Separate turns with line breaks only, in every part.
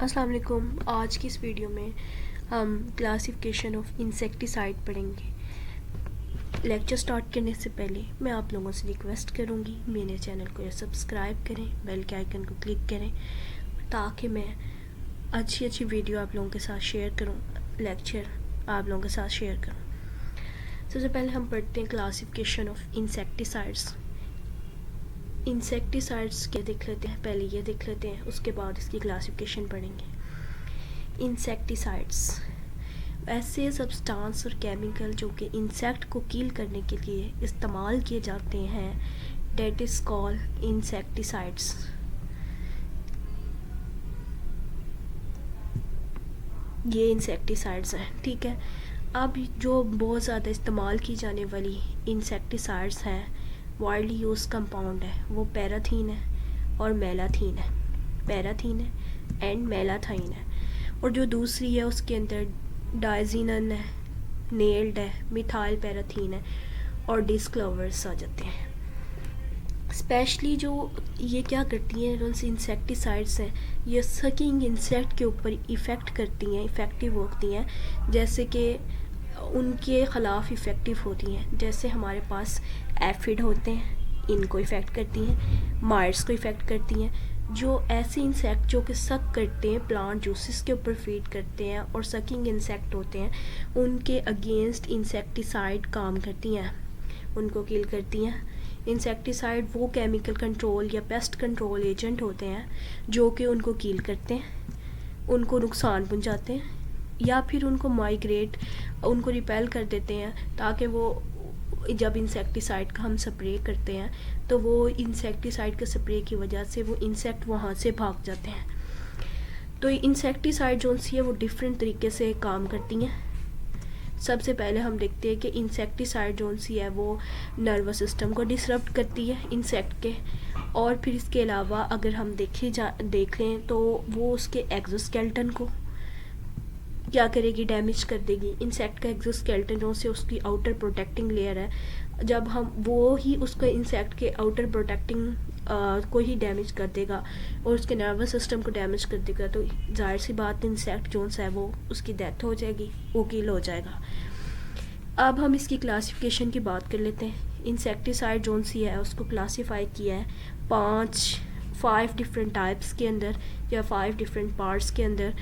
अस्सलाम वालेकुम। आज की इस वीडियो में हम क्लासिफिकेशन ऑफ इंसेक्टिसाइड पढ़ेंगे। लेक्चर स्टार्ट करने से पहले मैं आप लोगों से रिक्वेस्ट करूंगी मेरे चैनल को सब्सक्राइब करें, बेल के आइकन को क्लिक करें ताकि मैं अच्छी वीडियो आप लोगों के साथ शेयर करूं, लेक्चर आप लोगों के साथ शेयर करूं। सबसे पहले हम पढ़ते हैं क्लासिफिकेशन ऑफ इंसेक्टिसाइड्स। इंसेक्टिसाइड्स के देख लेते हैं, पहले ये देख लेते हैं, उसके बाद इसकी क्लासिफिकेशन पढ़ेंगे। इंसेक्टिसाइड्स ऐसे सब्सटेंस और केमिकल जो कि इंसेक्ट को किल करने के लिए इस्तेमाल किए जाते हैं, डेट इज़ कॉल्ड इंसेक्टिसाइड्स। ये इंसेक्टिसाइड्स हैं, ठीक है। अब जो बहुत ज़्यादा इस्तेमाल की जाने वाली इंसेक्टिसाइड्स हैं, वाइडली यूज कंपाउंड है, वो पैराथीन है और मेलाथीन है। पैराथीन है एंड मेलाथीन है। और जो दूसरी है उसके अंदर डायजीनन है, नेल्ड है, मिथाइल पैराथीन है और डिस्क्लोवर्स आ जाते हैं। स्पेशली जो ये क्या करती हैं, जो इंसेक्टिसाइड्स हैं, ये सकिंग इंसेक्ट के ऊपर इफ़ेक्ट करती हैं, इफ़ेक्टिव होती हैं, जैसे कि उनके ख़िलाफ़ इफ़ेक्टिव होती हैं। जैसे हमारे पास एफिड होते हैं, इनको इफ़ेक्ट करती हैं, माइट्स को इफ़ेक्ट करती हैं। जो ऐसे इंसेक्ट जो कि सक करते हैं, प्लांट जूसेस के ऊपर फीड करते हैं और सकिंग इंसेक्ट होते हैं, उनके अगेंस्ट इंसेक्टिसाइड काम करती हैं, उनको किल करती हैं। इंसेक्टिसाइड वो केमिकल कंट्रोल या पेस्ट कंट्रोल एजेंट होते हैं जो कि उनको किल करते हैं, उनको नुकसान पहुंचाते हैं या फिर उनको माइग्रेट, उनको रिपेल कर देते हैं, ताकि वो जब इंसेक्टिसाइड का हम स्प्रे करते हैं तो वो इंसेक्टिसाइड के स्प्रे की वजह से वो इंसेक्ट वहाँ से भाग जाते हैं। तो इंसेक्टिसाइड जो सी है वो डिफरेंट तरीके से काम करती हैं। सबसे पहले हम देखते हैं कि इंसेक्टिसाइड जो सी है वो नर्वस सिस्टम को डिसरप्ट करती है इंसेक्ट के, और फिर इसके अलावा अगर हम देख लें तो वो उसके एक्सोस्केलेटन को क्या करेगी, डैमेज कर देगी। इंसेक्ट का एक्सोस्केलेटन जो से उसकी आउटर प्रोटेक्टिंग लेयर है, जब हम वो ही उसका इंसेक्ट के आउटर प्रोटेक्टिंग को ही डैमेज कर देगा और उसके नर्वस सिस्टम को डैमेज कर देगा, तो जाहिर सी बात इंसेक्ट जो है वो उसकी डेथ हो जाएगी, वो किल हो जाएगा। अब हम इसकी क्लासिफिकेशन की बात कर लेते हैं। इंसेक्टिसाइड जो सी है उसको क्लासीफाई किया है 5 डिफरेंट टाइप्स के अंदर या 5 डिफरेंट पार्ट्स के अंदर।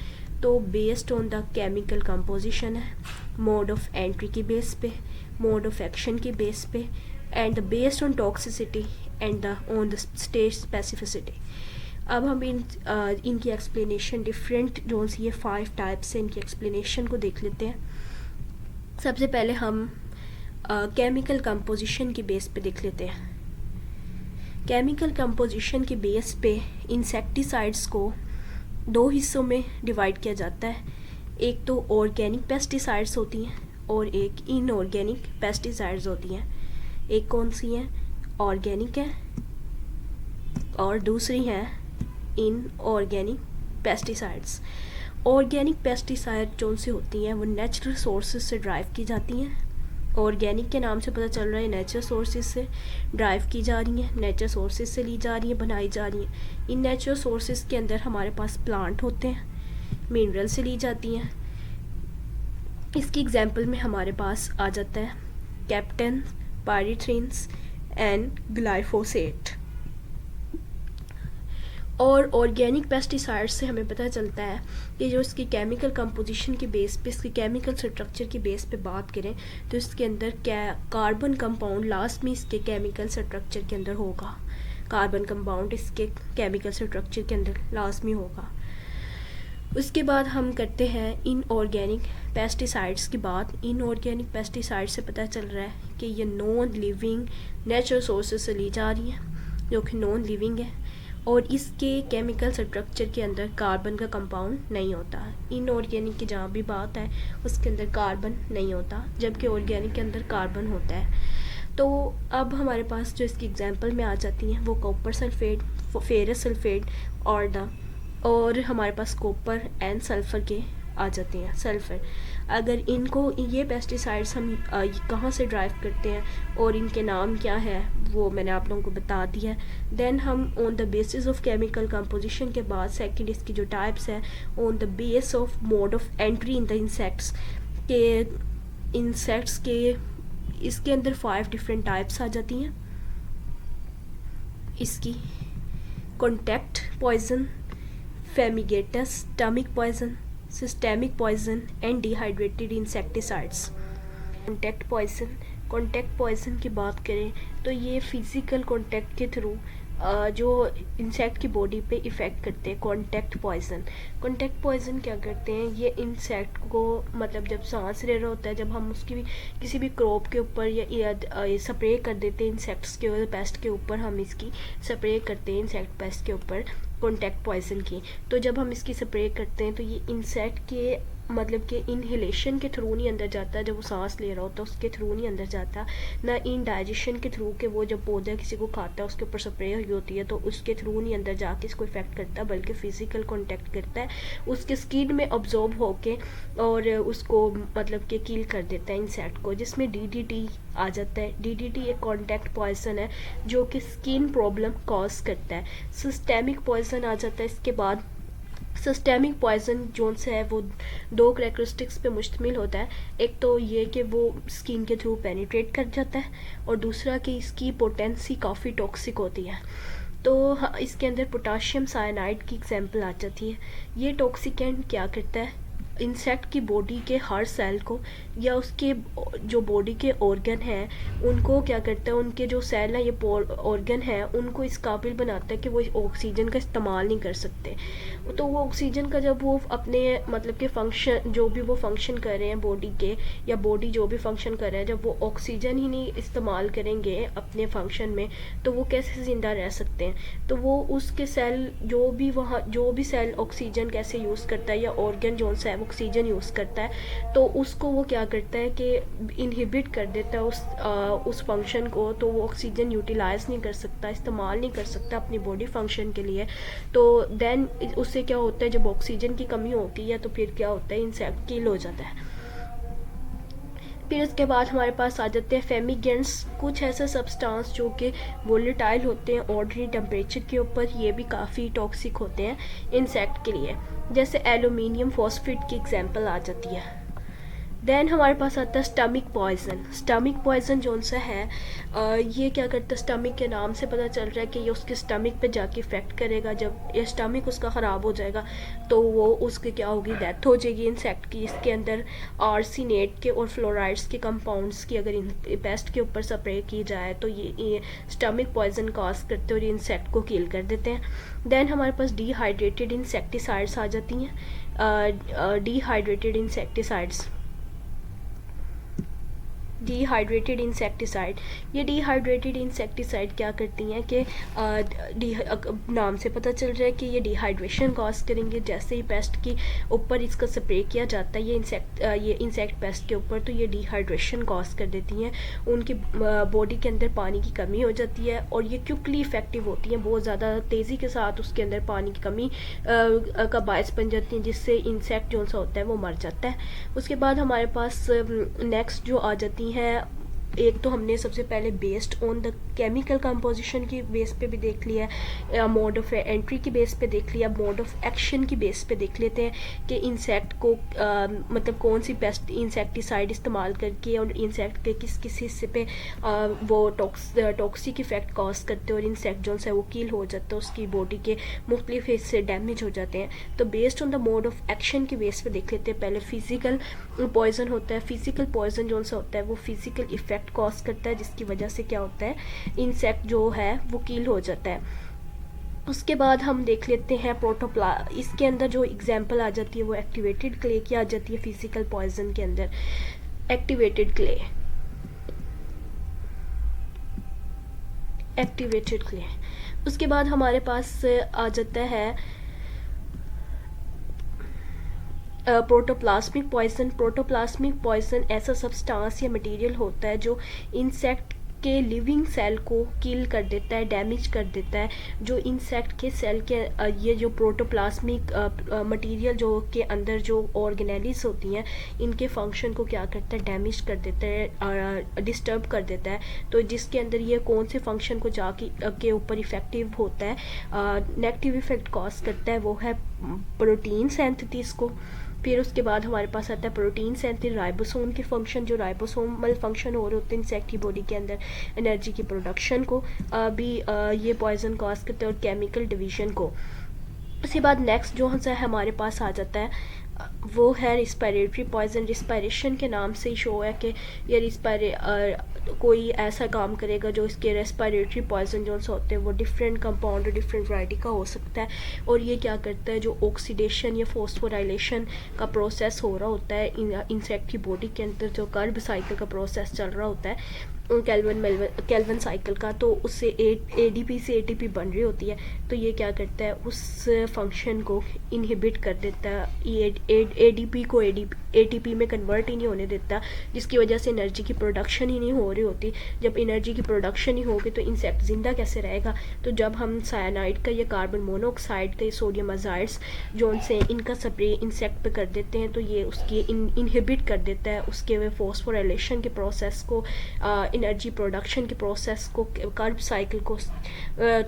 तो based on the chemical composition है, मोड ऑफ एंट्री की बेस पे, मोड ऑफ एक्शन की बेस पे, and based on toxicity and on the stage specificity. अब हम इनकी एक्सप्लेनेशन डिफरेंट जो ये 5 टाइप्स हैं, इनकी एक्सप्लेनेशन को देख लेते हैं। सबसे पहले हम केमिकल कंपोजिशन की बेस पे देख लेते हैं। केमिकल कंपोजिशन के बेस पे इंसेक्टिसाइड्स को 2 हिस्सों में डिवाइड किया जाता है। एक तो ऑर्गेनिक पेस्टिसाइड्स होती हैं और एक इनऑर्गेनिक पेस्टिसाइड्स होती हैं। एक कौन सी हैं, ऑर्गेनिक है, और दूसरी हैं इनऑर्गेनिक पेस्टिसाइड्स। ऑर्गेनिक पेस्टिसाइड जो सी होती हैं वो नेचुरल सोर्सेज से ड्राइव की जाती हैं। ऑर्गेनिक के नाम से पता चल रहा है नेचुरल सोर्सेज से ड्राइव की जा रही हैं, नेचुरल सोर्सेज से ली जा रही हैं, बनाई जा रही हैं। इन नेचुरल सोर्सेज के अंदर हमारे पास प्लांट होते हैं, मिनरल से ली जाती हैं। इसकी एग्जांपल में हमारे पास आ जाता है कैप्टन, पायरीथ्रिन्स एंड ग्लाइफोसेट। और ऑर्गेनिक पेस्टिसाइड से हमें पता चलता है कि जो इसकी केमिकल कंपोजिशन के बेस पे, इसकी केमिकल स्ट्रक्चर के बेस पे बात करें तो इसके अंदर कार्बन कंपाउंड लास्ट में इसके केमिकल स्ट्रक्चर के अंदर होगा। कार्बन कंपाउंड इसके केमिकल स्ट्रक्चर के अंदर लास्ट में होगा। उसके बाद हम करते हैं इनऑर्गेनिक पेस्टिसाइड्स की बात। इनऑर्गेनिक पेस्टिसाइड से पता चल रहा है कि ये नॉन लिविंग नेचुरल सोर्सेज से ली जा रही हैं, जो कि नॉन लिविंग है और इसके केमिकल स्ट्रक्चर के अंदर कार्बन का कंपाउंड नहीं होता। इनऑर्गेनिक की जहाँ भी बात है उसके अंदर कार्बन नहीं होता, जबकि ऑर्गेनिक के अंदर कार्बन होता है। तो अब हमारे पास जो इसकी एग्जांपल में आ जाती हैं वो कॉपर सल्फेट, फेरस सल्फेट और हमारे पास कॉपर एंड सल्फ़र के आ जाते हैं, सल्फ़र। अगर इनको ये पेस्टिसाइड्स हम कहाँ से ड्राइव करते हैं और इनके नाम क्या है वो मैंने आप लोगों को बता दिया है। देन हम on the basis of chemical composition के बाद सेकंड इसकी जो टाइप्स है, on the base of mode of entry in the insects के इसके अंदर 5 डिफरेंट टाइप्स आ जाती हैं इसकी। Contact poison, fumigants, stomach poison, systemic poison and dehydrated insecticides. Contact poison की बात करें तो ये फिज़िकल कॉन्टैक्ट के थ्रू जो इंसेक्ट की बॉडी पे इफ़ेक्ट करते हैं। कॉन्टैक्ट पॉइजन क्या करते हैं, ये इंसेक्ट को मतलब जब सांस ले रहा होता है, जब हम उसकी किसी भी क्रॉप के ऊपर या स्प्रे कर देते हैं इंसेक्ट्स के पेस्ट के ऊपर, हम इसकी स्प्रे करते हैं इंसेक्ट पेस्ट के ऊपर कॉन्टैक्ट पॉइजन की। तो जब हम इसकी स्प्रे करते हैं तो ये इंसेक्ट के मतलब कि इनहेलेशन के थ्रू नहीं अंदर जाता, जब वो सांस ले रहा होता है उसके थ्रू नहीं अंदर जाता, ना इन डाइजेशन के थ्रू के वो जब पौधा किसी को खाता है उसके ऊपर स्प्रे हुई होती है तो उसके थ्रू नहीं अंदर जाके इसको इफेक्ट करता, बल्कि फिजिकल कांटेक्ट करता है, उसके स्किन में ऑब्जॉर्ब होके और उसको मतलब कि किल कर देता है इंसेक्ट को, जिसमें DDT आ जाता है। DDT एक कॉन्टैक्ट पॉइजन है जो कि स्किन प्रॉब्लम कॉज करता है। सिस्टेमिक पॉइजन आ जाता है इसके बाद। सिस्टेमिक पॉइजन जोन से है वो 2 करेक्टरिस्टिक्स पे मुश्तमिल होता है। एक तो ये कि वो स्किन के थ्रू पेनिट्रेट कर जाता है और दूसरा कि इसकी पोटेंसी काफ़ी टॉक्सिक होती है। तो इसके अंदर पोटाशियम साइनाइड की एग्जांपल आ जाती है। ये टॉक्सिकेंट क्या करता है, इंसेक्ट की बॉडी के हर सेल को या उसके जो बॉडी के ऑर्गन हैं उनको क्या करता है, उनके जो सेल हैं ये ऑर्गन हैं उनको इस काबिल बनाता है कि वो ऑक्सीजन का इस्तेमाल नहीं कर सकते। तो वो ऑक्सीजन का जब वो अपने मतलब के फंक्शन जो भी वो फंक्शन कर रहे हैं बॉडी के, या बॉडी जो भी फंक्शन कर रहे हैं, जब वो ऑक्सीजन ही नहीं इस्तेमाल करेंगे अपने फंक्शन में तो वो कैसे ज़िंदा रह सकते हैं। तो वो उसके सेल जो भी सेल ऑक्सीजन कैसे यूज़ करता है या ऑर्गन जो सा ऑक्सीजन यूज़ करता है तो उसको वो क्या करता है कि इनहिबिट कर देता है उस फंक्शन को, तो वो ऑक्सीजन यूटिलाइज नहीं कर सकता, इस्तेमाल नहीं कर सकता अपनी बॉडी फंक्शन के लिए। तो देन उससे क्या होता है, जब ऑक्सीजन की कमी होती है तो फिर क्या होता है, इंसेक्ट किल हो जाता है। फिर इसके बाद हमारे पास आ जाते हैं फेमिगेंट्स, कुछ ऐसे सब्सटेंस जो कि वोलेटाइल होते हैं ऑर्डिनरी टेम्परेचर के ऊपर, ये भी काफ़ी टॉक्सिक होते हैं इंसेक्ट के लिए, जैसे एल्यूमिनियम फॉस्फेट की एग्जांपल आ जाती है। देन हमारे पास आता है स्टमिक पॉइजन जो सा है ये क्या करता है, स्टमिक के नाम से पता चल रहा है कि ये उसके स्टमिक पे जाके इफेक्ट करेगा। जब ये स्टमिक उसका ख़राब हो जाएगा तो वो उसके क्या होगी, डेथ हो जाएगी इंसेक्ट की। इसके अंदर आर्सेनेट के और फ्लोराइड्स के कंपाउंड्स की अगर पेस्ट के ऊपर स्प्रे की जाए तो ये स्टमिक पॉइजन कॉज करते हैं और इंसेक्ट को किल कर देते हैं। देन हमारे पास डिहाइड्रेटेड इंसेक्टिसाइड्स आ जाती हैं। डिहाइड्रेटेड इंसेक्टिसाइड, ये डिहाइड्रेटेड इंसेक्टिसाइड क्या करती हैं कि नाम से पता चल रहा है कि ये डिहाइड्रेशन कॉज करेंगे। जैसे ही पेस्ट की ऊपर इसका स्प्रे किया जाता है ये इंसेक्ट पेस्ट के ऊपर, तो ये डिहाइड्रेशन कॉज कर देती हैं, उनकी बॉडी के अंदर पानी की कमी हो जाती है और ये क्विकली इफेक्टिव होती हैं, बहुत ज़्यादा तेज़ी के साथ उसके अंदर पानी की कमी का बायस बन जाती हैं, जिससे इंसेक्ट जो सा होता है वो मर जाता है। उसके बाद हमारे पास नेक्स्ट जो आ जाती हैं, एक तो हमने सबसे पहले based on the chemical composition की बेस पे भी देख लिया है, मोड ऑफ एंट्री की बेस पे देख लिया, मोड ऑफ एक्शन की बेस पे देख लेते हैं कि इंसेक्ट को मतलब कौन सी पेस्ट इंसेक्टिसाइड इस्तेमाल करके और इंसेक्ट के किस किस हिस्से पे वो टॉक्सिक इफेक्ट कॉज करते हैं और इंसेक्ट जो है वो किल हो जाता है, उसकी बॉडी के मुख्तलिफ हिस्से डैमेज हो जाते हैं। तो based on the mode of action की बेस पे देख लेते हैं। पहले फिजिकल पॉइजन होता है, फिजिकल पॉइजन जो सा होता है वो फिजिकल इफेक्ट कॉज करता है, जिसकी वजह से क्या होता है, इंसेक्ट जो है वो किल हो जाता है। उसके बाद हम देख लेते हैं इसके अंदर जो एग्जांपल आ जाती है वो एक्टिवेटेड क्ले की आ जाती है फिजिकल पॉइजन के अंदर। एक्टिवेटेड क्ले उसके बाद हमारे पास आ जाता है प्रोटोप्लाज्मिक पॉइजन ऐसा सब्सटेंस या मटेरियल होता है जो इंसेक्ट के लिविंग सेल को किल कर देता है, डैमेज कर देता है। जो इंसेक्ट के सेल के ये जो प्रोटोप्लाज्मिक मटेरियल जो के अंदर जो ऑर्गेनेलिस होती हैं, इनके फंक्शन को क्या करता है, डैमेज कर देता है, डिस्टर्ब कर देता है। तो जिसके अंदर ये कौन से फंक्शन को जाके के ऊपर इफ़ेक्टिव होता है, नेगेटिव इफ़ेक्ट कॉज करता है, वो है प्रोटीन सिंथेसिस को। फिर उसके बाद हमारे पास आता है प्रोटीन सिंथेसिस, राइबोसोम के फंक्शन, जो राइबोसोमल फंक्शन हो रहे होते हैं इंसेक्ट की बॉडी के अंदर, एनर्जी की प्रोडक्शन को भी ये पॉइजन कॉज करते हैं, और केमिकल डिवीजन को। उसके बाद नेक्स्ट जो है हमारे पास आ जाता है वो है रिस्पायरेटरी पॉइजन। रिस्पायरेशन के नाम से ही शो है कि ये कोई ऐसा काम करेगा जो इसके रेस्पायरेटरी पॉइजन जो होते हैं वो डिफरेंट कंपाउंड और डिफरेंट वैरायटी का हो सकता है। और ये क्या करता है, जो ऑक्सीडेशन या फॉस्फोराइलेशन का प्रोसेस हो रहा होता है इंसेक्ट की बॉडी के अंदर, जो कार्ब साइकिल का प्रोसेस चल रहा होता है केल्विन साइकिल का, तो उससे एडीपी से एटीपी बन रही होती है। तो ये क्या करता है, उस फंक्शन को इनहिबिट कर देता है, एडीपी को एटीपी में कन्वर्ट ही नहीं होने देता, जिसकी वजह से एनर्जी की प्रोडक्शन ही नहीं हो रही होती। जब एनर्जी की प्रोडक्शन ही होगी तो इंसेक्ट जिंदा कैसे रहेगा। तो जब हम साइनाइड का या कार्बन मोनोऑक्साइड का, सोडियम अजाइड्स जो उनसे इनका स्प्रे इंसेक्ट पे कर देते हैं, तो ये उसकी इनहिबिट कर देता है उसके फॉस्फोराइलेशन के प्रोसेस को, एनर्जी प्रोडक्शन के प्रोसेस को, कार्ब साइकिल को।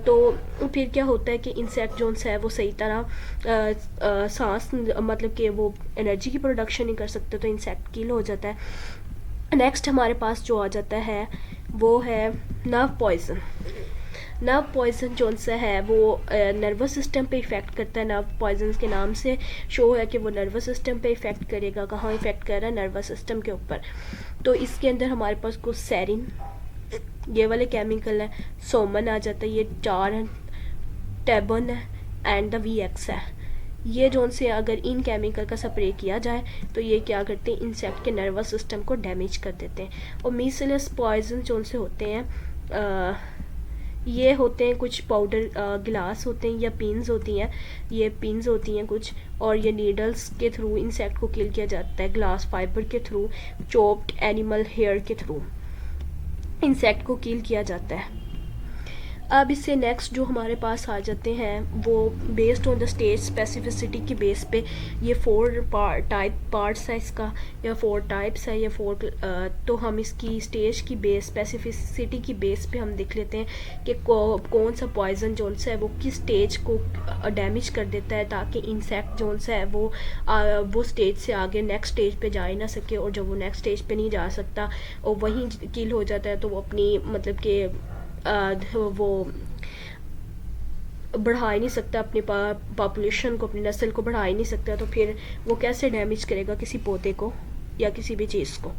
तो फिर क्या होता है कि इंसेक्ट जो है वो सही तरह सांस मतलब कि वो एनर्जी की प्रोडक्शन नहीं कर सकते, तो इंसेक्ट किल हो जाता है। नेक्स्ट हमारे पास जो आ जाता है वो है नर्व पॉइजन। नर्व पॉइजन जो सा है वो नर्वस सिस्टम पे इफ़ेक्ट करता है। नर्व पॉइजन के नाम से शो है कि वो नर्वस सिस्टम पे इफ़ेक्ट करेगा। कहाँ इफ़ेक्ट कर रहा है, नर्वस सिस्टम के ऊपर। तो इसके अंदर हमारे पास कुछ सेरिन ये वाले केमिकल है, सोमन आ जाता है, ये 4 है, टेबन है एंड द VX है। ये जोन से अगर इन केमिकल का स्प्रे किया जाए तो ये क्या करते हैं, इंसेक्ट के नर्वस सिस्टम को डैमेज कर देते हैं। और मीसलस पॉइजन जोन से होते हैं, ये होते हैं कुछ पाउडर गिलास होते हैं या पिन्स होती हैं, ये पिन्स होती हैं कुछ, और ये नीडल्स के थ्रू इंसेक्ट को किल किया जाता है, ग्लास फाइबर के थ्रू, चॉप्ड एनिमल हेयर के थ्रू इंसेक्ट को किल किया जाता है। अब इससे नेक्स्ट जो हमारे पास आ जाते हैं वो based on the stage specificity की बेस पे, ये 4 पार्ट्स है इसका, या 4 टाइप्स है, या 4 तो हम इसकी स्टेज की बेस स्पेसिफिसिटी की बेस पे हम देख लेते हैं कि कौन सा पॉइजन जोन सा है वो किस स्टेज को डैमेज कर देता है, ताकि इंसेक्ट जोन सा है वो स्टेज से आगे नेक्स्ट स्टेज पे जा ही ना सके। और जब वो नेक्स्ट स्टेज पे नहीं जा सकता और वहीं किल हो जाता है, तो वो अपनी मतलब कि वो बढ़ा ही नहीं सकता अपनी पॉपुलेशन को, अपनी नस्ल को बढ़ा ही नहीं सकता, तो फिर वो कैसे डैमेज करेगा किसी पौधे को या किसी भी चीज़ को।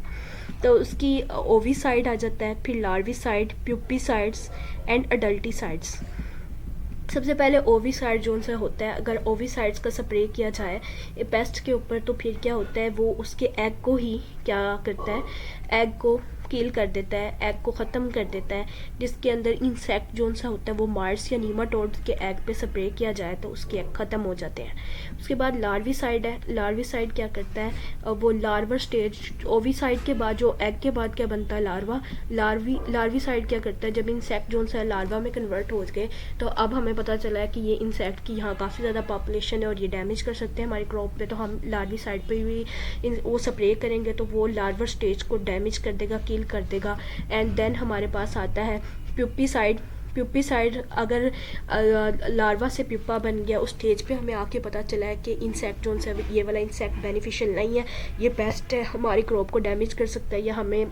तो उसकी ओविसाइड आ जाता है, फिर लार्विसाइड, प्यूपिसाइड्स एंड अडल्टिसाइड्स। सबसे पहले ओविसाइड जोन से होता है, अगर ओविसाइड्स का स्प्रे किया जाए पेस्ट के ऊपर तो फिर क्या होता है, वो उसके एग को ही क्या करता है, एग को किल कर देता है, एग को ख़त्म कर देता है। जिसके अंदर इंसेक्ट जोन सा होता है वो मार्स या नीमाटोड्स के एग पे स्प्रे किया जाए तो उसके एग ख़त्म हो जाते हैं। उसके बाद लार्विसाइड है, लार्विसाइड क्या करता है, वो लार्वर स्टेज, ओविसाइड के बाद जो एग के बाद क्या बनता है, लार्वा। लार्विसाइड क्या करता है, जब इंसेक्ट जोन सा है लार्वा में कन्वर्ट हो गए, तो अब हमें पता चला है कि ये इंसेक्ट की यहाँ काफ़ी ज़्यादा पॉपुलेशन है और ये डैमेज कर सकते हैं हमारी क्रॉप पे, तो हम लार्विसाइड पे भी वो स्प्रे करेंगे तो वो लार्वर स्टेज को डैमेज कर देगा, किल कर देगा। एंड देन हमारे पास आता है प्यूपिसाइड। प्यूपिसाइड अगर लार्वा से प्यूपा बन गया उस स्टेज पे हमें आके पता चला है कि इंसेक्ट जोन से ये वाला इंसेक्ट बेनिफिशियल नहीं है, ये पेस्ट है, हमारी क्रॉप को डैमेज कर सकता है या हमें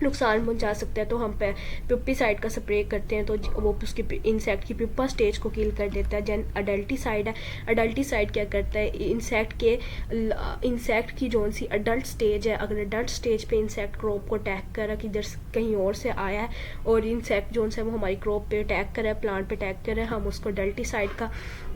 नुकसान पहुंचा सकता है, तो हम प्यूपिसाइड का स्प्रे करते हैं तो वो उसके इंसेक्ट की प्यूपा स्टेज को किल कर देता है। जैन अडल्टिसाइड है, अडल्टिसाइड क्या करता है, इंसेक्ट की जोन सी अडल्ट स्टेज है, अगर अडल्ट स्टेज पे इंसेक्ट क्रॉप को अटैक कर रहा है, किधर कहीं और से आया है और इंसेक्ट जोन से वो हमारी क्रॉप पे अटैक कर रहा है, प्लांट पे अटैक कर रहा है, हम उसको अडल्टिसाइड का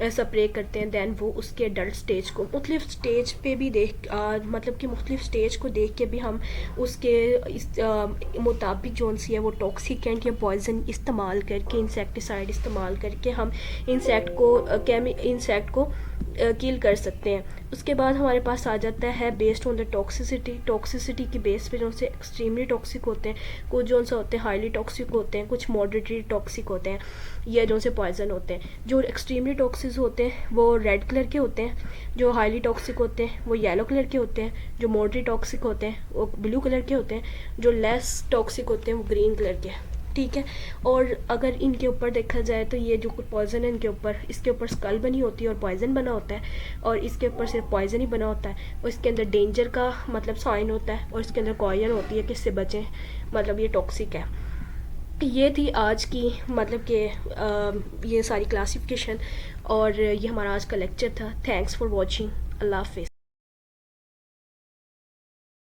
स्प्रे करते हैं। दैन वो उसके अडल्ट स्टेज को मुख्तलिफ स्टेज पे भी मतलब कि मुख्तलिफ स्टेज को देख के भी हम उसके मुताबिक जोन सी है वो टॉक्सिकेंट या पॉइजन इस्तेमाल करके, इंसेक्टिसाइड इस्तेमाल करके हम इंसेक्ट को किल कर सकते हैं। उसके बाद हमारे पास आ जाता है बेस्ड ऑन द टॉक्सिसिटी की बेस पे जो से एक्सट्रीमली टॉक्सिक होते हैं, कुछ जो से होते हैं हाईली टॉक्सिक होते हैं, कुछ मॉडरेटली टॉक्सिक होते हैं, या जो से पॉइजन होते हैं। जो एक्सट्रीमली टॉक्सिक होते हैं वो रेड कलर के होते हैं, जो हाईली टॉक्सिक होते हैं वो येलो कलर के होते हैं, जो मॉडरेट टॉक्सिक होते हैं वो ब्लू कलर के होते हैं, जो लेस टॉक्सिक होते हैं वो ग्रीन कलर के। ठीक है। और अगर इनके ऊपर देखा जाए तो ये जो पॉइजन है इनके ऊपर, इसके ऊपर स्कल बनी होती है और पॉइजन बना होता है, और इसके ऊपर सिर्फ पॉइजन ही बना होता है, और इसके अंदर डेंजर का मतलब साइन होता है, और इसके अंदर कॉइन होती है कि इससे बचें, मतलब ये टॉक्सिक है। ये थी आज की मतलब कि ये सारी क्लासिफिकेशन, और ये हमारा आज का लेक्चर था। Thanks for watching. अल्लाह हाफिज़।